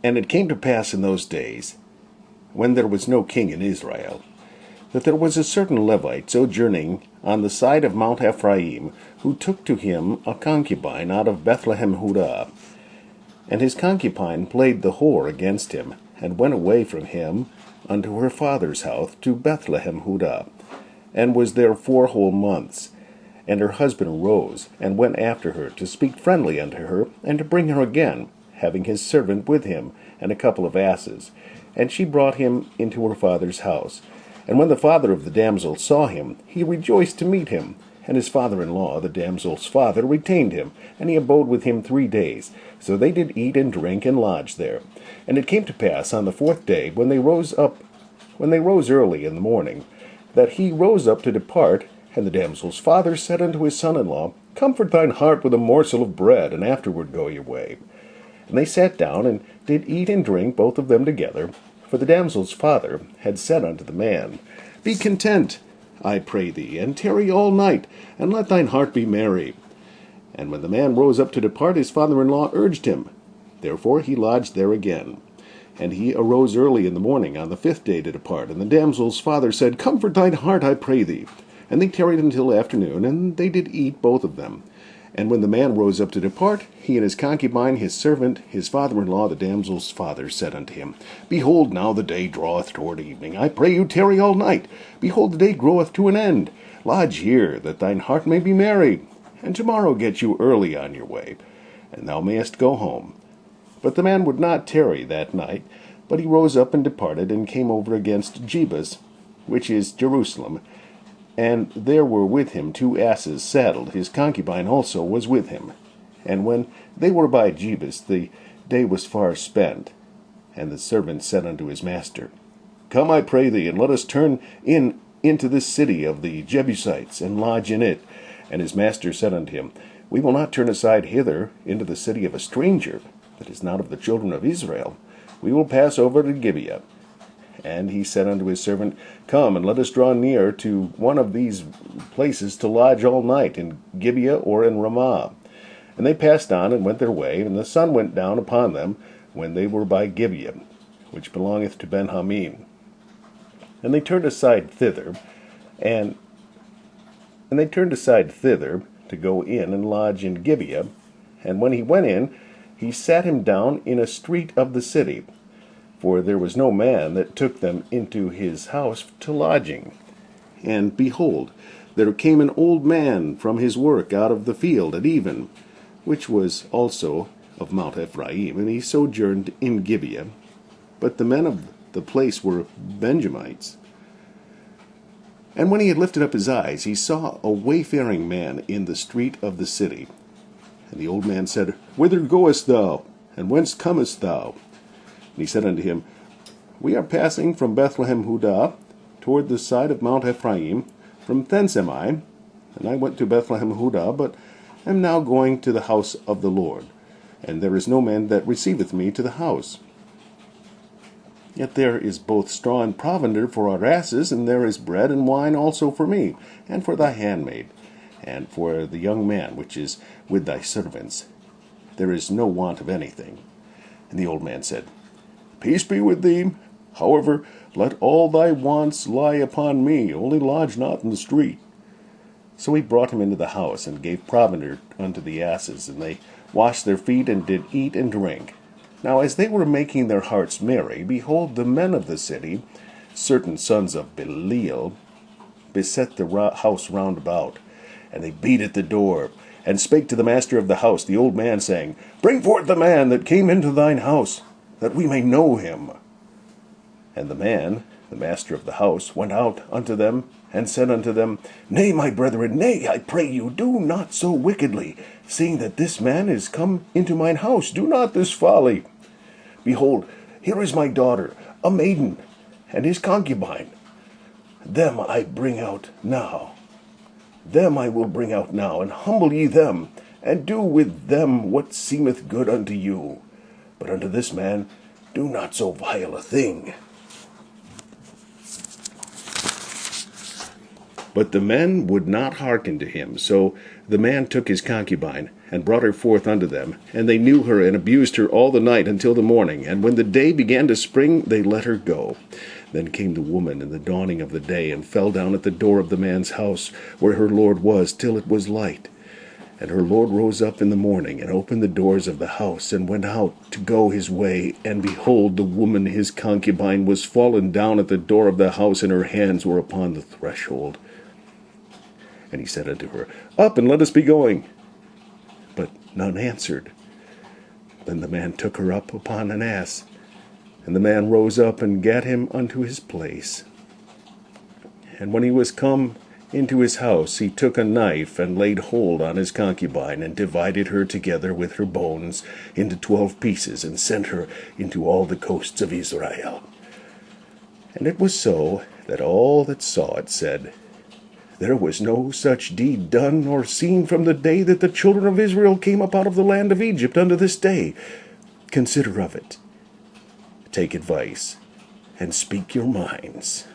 And it came to pass in those days, when there was no king in Israel, that there was a certain Levite sojourning on the side of Mount Ephraim, who took to him a concubine out of Bethlehem Judah. And his concubine played the whore against him, and went away from him unto her father's house to Bethlehem Judah, and was there 4 whole months. And her husband arose, and went after her, to speak friendly unto her, and to bring her again, having his servant with him, and a couple of asses. And she brought him into her father's house. And when the father of the damsel saw him, he rejoiced to meet him. And his father-in-law, the damsel's father, retained him, and he abode with him 3 days. So they did eat and drink, and lodge there. And it came to pass on the 4th day, when they rose early in the morning, that he rose up to depart. And the damsel's father said unto his son-in-law, Comfort thine heart with a morsel of bread, and afterward go your way. And they sat down, and did eat and drink, both of them together. For the damsel's father had said unto the man, Be content, I pray thee, and tarry all night, and let thine heart be merry. And when the man rose up to depart, his father-in-law urged him. Therefore he lodged there again. And he arose early in the morning on the 5th day to depart. And the damsel's father said, Comfort thine heart, I pray thee. And they tarried until afternoon, and they did eat both of them. And when the man rose up to depart, he and his concubine, his servant, his father-in-law, the damsel's father, said unto him, Behold, now the day draweth toward evening. I pray you tarry all night. Behold, the day groweth to an end. Lodge here, that thine heart may be merry. And tomorrow get you early on your way, and thou mayest go home. But the man would not tarry that night, but he rose up and departed, and came over against Jebus, which is Jerusalem. And there were with him 2 asses saddled. His concubine also was with him. And when they were by Jebus, the day was far spent. And the servant said unto his master, Come, I pray thee, and let us turn into this city of the Jebusites, and lodge in it. And his master said unto him, We will not turn aside hither into the city of a stranger, that is not of the children of Israel. We will pass over to Gibeah. And he said unto his servant, Come, and let us draw near to one of these places to lodge all night, in Gibeah or in Ramah. And they passed on, and went their way, and the sun went down upon them, when they were by Gibeah, which belongeth to Ben-Hamim. And they turned aside thither, to go in and lodge in Gibeah. And when he went in, he sat him down in a street of the city, for there was no man that took them into his house to lodging. And behold, there came an old man from his work out of the field at even, which was also of Mount Ephraim, and he sojourned in Gibeah. But the men of the place were Benjamites. And when he had lifted up his eyes, he saw a wayfaring man in the street of the city. And the old man said, Whither goest thou? And whence comest thou? And he said unto him, We are passing from Bethlehem Judah toward the side of Mount Ephraim. From thence am I. And I went to Bethlehem Judah, but am now going to the house of the Lord. And there is no man that receiveth me to the house. Yet there is both straw and provender for our asses, and there is bread and wine also for me, and for thy handmaid, and for the young man which is with thy servants. There is no want of anything. And the old man said, Peace be with thee. However, let all thy wants lie upon me, only lodge not in the street. So he brought him into the house, and gave provender unto the asses, and they washed their feet, and did eat and drink. Now as they were making their hearts merry, behold, the men of the city, certain sons of Belial, beset the house round about. And they beat at the door, and spake to the master of the house, the old man, saying, Bring forth the man that came into thine house, that we may know him. And the man, the master of the house, went out unto them, and said unto them, Nay, my brethren, nay, I pray you, do not so wickedly, seeing that this man is come into mine house. Do not this folly. Behold, here is my daughter, a maiden, and his concubine. Them I bring out now. Them I will bring out now, and humble ye them, and do with them what seemeth good unto you. But unto this man do not so vile a thing. But the men would not hearken to him. So the man took his concubine, and brought her forth unto them. And they knew her, and abused her all the night until the morning. And when the day began to spring, they let her go. Then came the woman in the dawning of the day, and fell down at the door of the man's house, where her lord was, till it was light. And her lord rose up in the morning, and opened the doors of the house, and went out to go his way. And behold, the woman his concubine was fallen down at the door of the house, and her hands were upon the threshold. And he said unto her, Up, and let us be going. But none answered. Then the man took her up upon an ass, and the man rose up and gat him unto his place. And when he was come into his house, he took a knife, and laid hold on his concubine, and divided her together with her bones into 12 pieces, and sent her into all the coasts of Israel. And it was so, that all that saw it said, There was no such deed done nor seen from the day that the children of Israel came up out of the land of Egypt unto this day. Consider of it. Take advice, and speak your minds.